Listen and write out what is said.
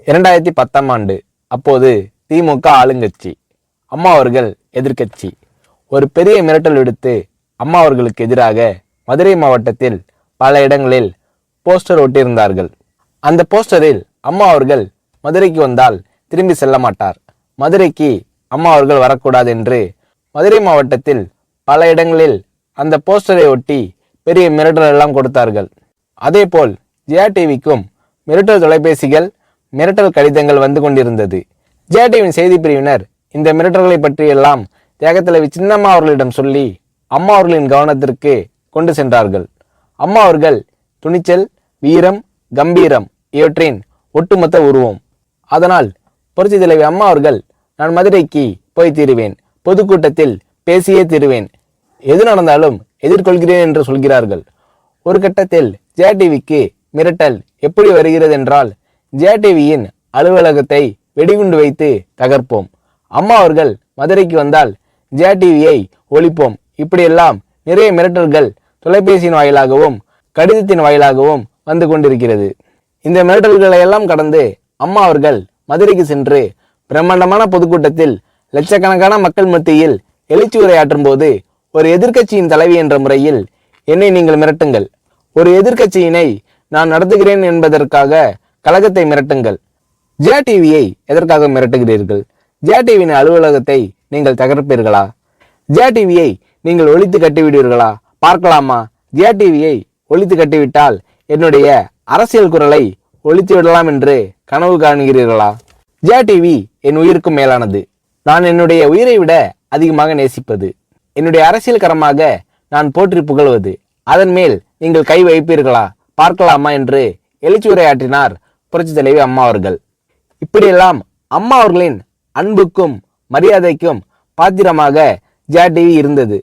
2010ஆம் ஆண்டு. அப்போது திமுக ஆளுங்கட்சி, அம்மா அவர்கள் எதிர்க்கட்சி. ஒரு பெரிய மிரட்டல் விடுத்து அம்மா அவர்களுக்கு எதிராக மதுரை மாவட்டத்தில் பல இடங்களில் போஸ்டர் ஒட்டியிருந்தார்கள். அந்த போஸ்டரில் அம்மா அவர்கள் மதுரைக்கு வந்தால் திரும்பி செல்ல மாட்டார், மதுரைக்கு அம்மா அவர்கள் வரக்கூடாது என்று மதுரை மாவட்டத்தில் பல இடங்களில் அந்த போஸ்டரை ஒட்டி பெரிய மிரட்டல் எல்லாம் கொடுத்தார்கள். அதேபோல் ஜெயா டிவிக்கும் மிரட்டல் தொலைபேசிகள், மிரட்டல் கடிதங்கள் வந்து கொண்டிருந்தது. ஜெயா டிவியின் செய்தி பிரிவினர் இந்த மிரட்டல்களை பற்றியெல்லாம் தியாகத்தலைவி சின்னம்மா அவர்களிடம் சொல்லி அம்மா அவர்களின் கவனத்திற்கு கொண்டு சென்றார்கள். அம்மா அவர்கள் துணிச்சல், வீரம், கம்பீரம் இவற்றின் ஒட்டுமொத்த உருவம். அதனால் புரட்சி தலைவி அம்மா அவர்கள், நான் மதுரைக்கு போய் தீருவேன், பொதுக்கூட்டத்தில் பேசியே தீருவேன், எது நடந்தாலும் எதிர்கொள்கிறேன் என்று சொல்கிறார்கள். ஒரு கட்டத்தில் ஜெயா டிவிக்கு மிரட்டல் எப்படி வருகிறது என்றால், ஜெயா டிவியின் அலுவலகத்தை வெடிகுண்டு வைத்து தகர்ப்போம், அம்மா அவர்கள் மதுரைக்கு வந்தால் ஜெயா டிவியை ஒழிப்போம், இப்படியெல்லாம் நிறைய மிரட்டல்கள் தொலைபேசியின் வாயிலாகவும் கடிதத்தின் வாயிலாகவும் வந்து கொண்டிருக்கிறது. இந்த மிரட்டல்களை எல்லாம் கடந்து அம்மா அவர்கள் மதுரைக்கு சென்று பிரம்மாண்டமான பொதுக்கூட்டத்தில் லட்சக்கணக்கான மக்கள் மத்தியில் எழுச்சி உரையாற்றும் போது, ஒரு எதிர்க்கட்சியின் தலைவி என்ற முறையில் என்னை நீங்கள் மிரட்டுங்கள், ஒரு எதிர்க்கட்சியினை நான் நடத்துகிறேன் என்பதற்காக கழகத்தை மிரட்டுங்கள், ஜெயா டிவியை எதற்காக மிரட்டுகிறீர்கள், ஜெயா டிவியின் அலுவலகத்தை நீங்கள் தகர்ப்பீர்களா, ஜெயா டிவியை நீங்கள் ஒழித்து கட்டிவிடுவீர்களா, பார்க்கலாமா, ஜெயா டிவியை ஒழித்து கட்டிவிட்டால் என்னுடைய அரசியல் குரலை ஒழித்து விடலாம் என்று கனவு காணுகிறீர்களா? ஜெயா டிவி என் உயிருக்கும் மேலானது, நான் என்னுடைய உயிரை விட அதிகமாக நேசிப்பது, என்னுடைய அரசியல் கரமாக நான் போற்றி புகழ்வது, அதன் மேல் நீங்கள் கை வைப்பீர்களா, பார்க்கலாமா என்று எழுச்சி உரையாற்றினார் புரட்சி தலைவி அம்மா அவர்கள். இப்படியெல்லாம் அம்மா அவர்களின் அன்புக்கும் மரியாதைக்கும் பாத்திரமாக ஜெயா டிவி இருந்தது.